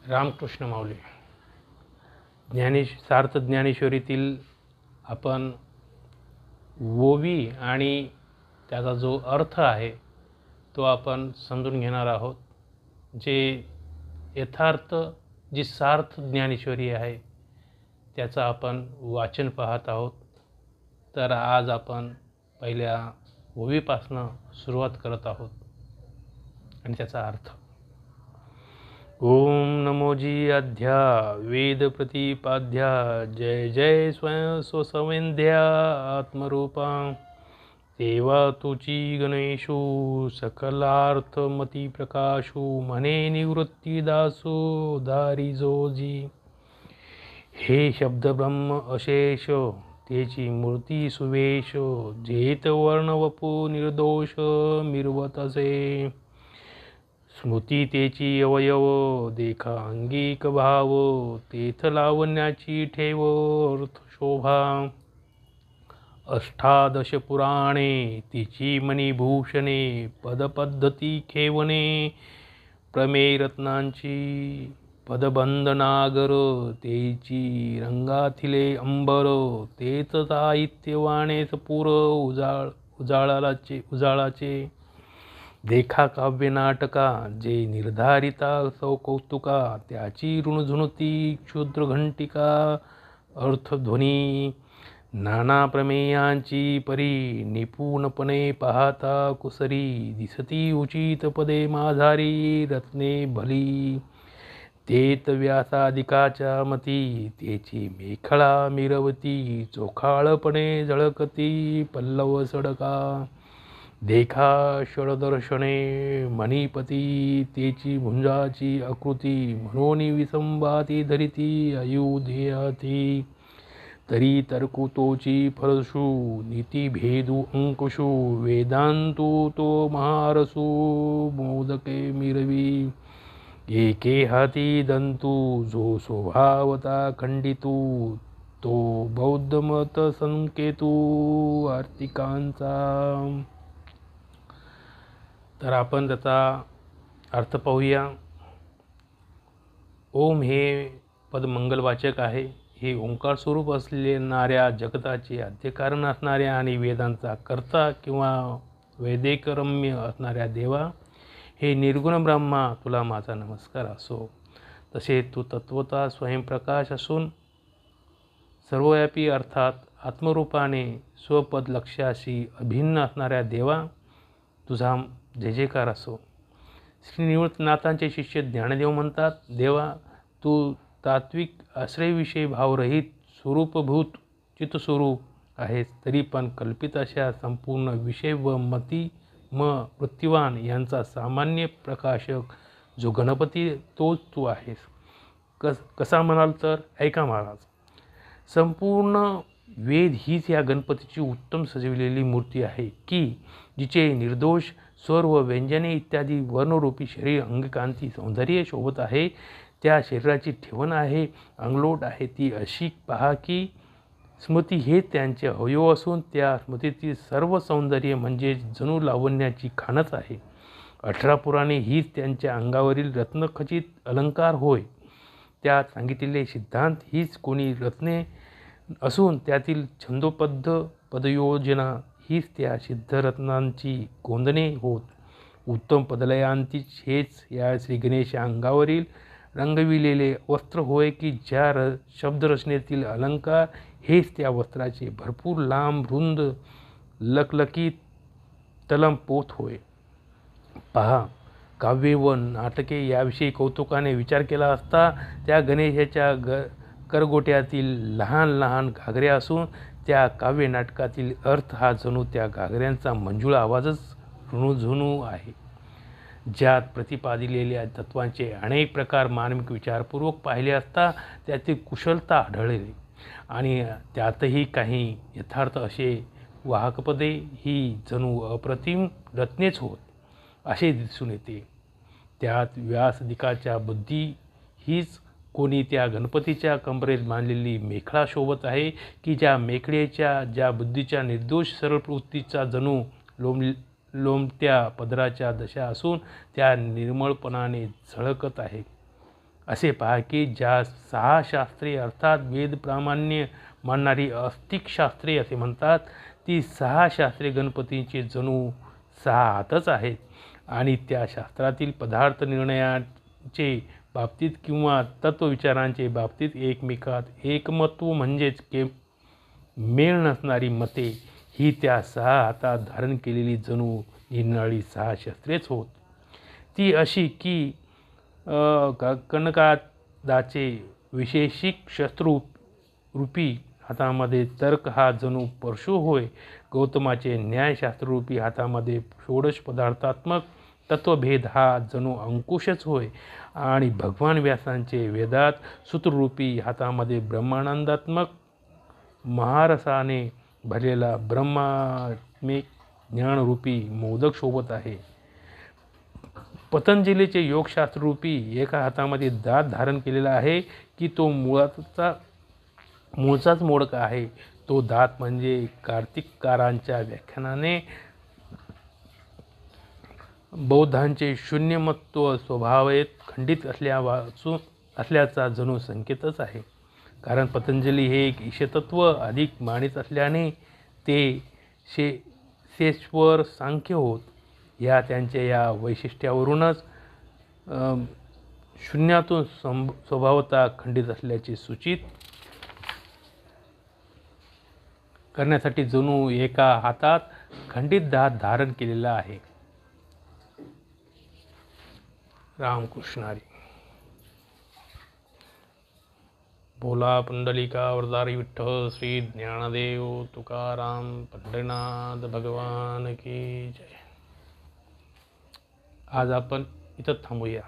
रामकृष्ण माऊली सार्थ ज्ञानेश्वरीतील आपण ओवी आणि त्याचा जो अर्थ आहे तो आपण समजून घेणार आहोत. जे यथार्थ जी सार्थ ज्ञानेश्वरी आहे त्याचं आपण वाचन पाहत आहोत. तर आज आपण पहिल्या ओवीपासनं सुरुवात करत आहोत आणि त्याचा अर्थ. ओम नमोजी अध्या वेद प्रतिपाद्या जय जय स्वयं स्वसंवेद्या आत्मरूपा देवा तुची गणेशू सकलार्थमती प्रकाशू म्हणे निवृत्ती दासू दारी जोजी. हे शब्द ब्रह्म अशेष तेची मूर्ती सुवेश जेत वर्ण वपू निर्दोष मिरवत असे. स्मृती तेची अवयव देखा अंगिक भाव तेथ लावण्याची ठेव अर्थ शोभा. अष्टादश पुराणे तिची मणिभूषणे पदपद्धती खेवणे प्रमेय रत्नांची पदबंधनागर तेची रंगाथिले अंबर तेच साहित्यवाणे सपूर उजाळाचे. देखा काव्य नाटका जे निर्धारिता कौतुका त्याची ऋणझुणती क्षुद्र घंटिका अर्थध्वनी. नाना प्रमेयांची परी निपुणपणे पाहता कुसरी दिसती उचित पदे माझारी रत्ने भली. तेत व्यासादिकाच्या मती तेची मेखळा मिरवती चोखाळपणे झळकती पल्लव सडका. देखा षडदर्शने मणिपती तेची भुंजाची आकृती म्हणून विसंबाती धरिती अयुधेयाती. तरी तर्कुतोची फलशू नीतिभेदू अंकुशू वेदांतू तो महारसू मोदके मिरवी. एके हाती दंतू जो स्वभावता खंडितू तो बौद्धमत संकेतू आर्तिकांचा. तर आपण त्याचा अर्थ पाहूया. ओम हे पद मंगलवाचक आहे. हे ओंकार स्वरूप असलेल्या जगताचे आद्यकारण असणाऱ्या आणि वेदांचा कर्ता किंवा वैदिकरम्य असणाऱ्या देवा. हे निर्गुण ब्रह्मा तुला माझा नमस्कार असो. तसे तू तत्वता स्वयंप्रकाश असून सर्वव्यापी अर्थात आत्मरूपाने स्वपद लक्ष्याशी अभिन्न असणाऱ्या देवा तुझा जय जयकार असो. श्री निवृत्तनाथांचे शिष्य ज्ञानदेव म्हणतात, देवा तू तात्विक आश्रयविषयी भावरहित स्वरूपभूत चित्तस्वरूप आहेस. तरी पण कल्पित अशा संपूर्ण विषय व मती वृत्तिवान यांचा सामान्य प्रकाशक जो गणपती तोच तू आहेस. कसा म्हणाल तर ऐका महाराज. संपूर्ण वेद हीच या गणपतीची उत्तम सजविलेली मूर्ती आहे की जिचे निर्दोष स्वर व व्यंजने इत्यादी वर्णरूपी शरीर अंगकांती सौंदर्य शोभत आहे. त्या शरीराची ठेवण आहे अंगलोट आहे ती अशी पहा की स्मृती हे त्यांचे अवयव असून त्या स्मृतीतील सर्व सौंदर्य म्हणजे जणू लावण्याची खाणच आहे. 18 पुराणे हीच त्यांच्या अंगावरील रत्नखचित अलंकार होय. त्यात सांगितलेले सिद्धांत हीच कोणी रत्ने असून त्यातील छंदोबद्ध पदयोजना हीच त्या सिद्धरत्नांची गोंदणे होत. उत्तम पदलयांतीच हेच या श्री गणेशा अंगावरील रंगविलेले वस्त्र होय की ज्या शब्दरचनेतील अलंकार हेच त्या वस्त्राचे भरपूर लांब रुंद लकलकीत तलम पोत होय. पहा, काव्ये व नाटके याविषयी कौतुकाने विचार केला असता त्या गणेशाच्या करगोट्यातील लहान लहान घागऱ्या असून त्या काव्य नाटकातील अर्थ हा जणू त्या घागऱ्यांचा मंजूळ आवाजच ऋणझुणू आहे. ज्यात प्रतिपादिलेल्या तत्वांचे अनेक प्रकार मानविक विचारपूर्वक पाहिले असता त्यातील कुशलता आढळली आणि त्यातही काही यथार्थ असे वाहकपदे ही जणू अप्रतिम रत्नेच होत असे दिसून येते. त्यात व्यासदिकाच्या बुद्धी हीच कोणी त्या गणपतीच्या कंबरेत बांधलेली मेखळा शोभत आहे की ज्या मेखळेच्या ज्या बुद्धीच्या निर्दोष सरळ प्रवृत्तीचा जणू लोंबत्या पदराच्या दशा असून त्या निर्मळपणाने झळकत आहे. असे पहा की ज्या 6 शास्त्रे अर्थात वेद प्रामाण्य मानणारी अस्तिक शास्त्रे असे म्हणतात, ती 6 शास्त्रे गणपतींचे जणू 6 हातच आहेत आणि त्या शास्त्रातील पदार्थ निर्णयाचे बाबतीत किंवा तत्वविचारांचे बाबतीत एकमेकात एकमत्व म्हणजेच मेळ नसणारी मते ही त्या 6 हातात धारण केलेली जणू निरनिराळी 6 शस्त्रेच होत. ती अशी की कनकादाचे विशेषिक शस्त्ररूपी हातामध्ये तर्क हा जणू परशु होय, गौतमाचे न्यायशास्त्ररूपी हातामध्ये षोडश पदार्थात्मक तत्वभेद हा जणू अंकुशच होय आणि भगवान व्यासांचे वेदात सूत्ररूपी हातामध्ये ब्रह्मानंदात्मक महारसाने भरलेला ब्रह्मात्मिक ज्ञानरूपी मोदक शोभत आहे. पतंजलीचे योगशास्त्ररूपी एका हातामध्ये दात धारण केलेला आहे की तो मूळचाच मोडका आहे. तो दात म्हणजे कार्तिककारांच्या व्याख्यानाने बौद्धांचे शून्यमत्व स्वभावेत खंडित असल्याचा जणू संकेतच आहे. कारण पतंजली हे एक ईशतत्व अधिक मानित असल्याने ते शेषेश्वर सांख्य होत. या त्यांच्या या वैशिष्ट्यावरूनच शून्यातून स्वभावता खंडित असल्याचे सूचित करण्यासाठी जणू एका हातात खंडित दात धारण केलेला आहे. रामकृष्ण हरी. बोला पुंडलिका वरदारी विठ्ठल श्री ज्ञानदेव तुकाराम पंढरीनाथ भगवान की जय. आज आपण इथं थांबूया.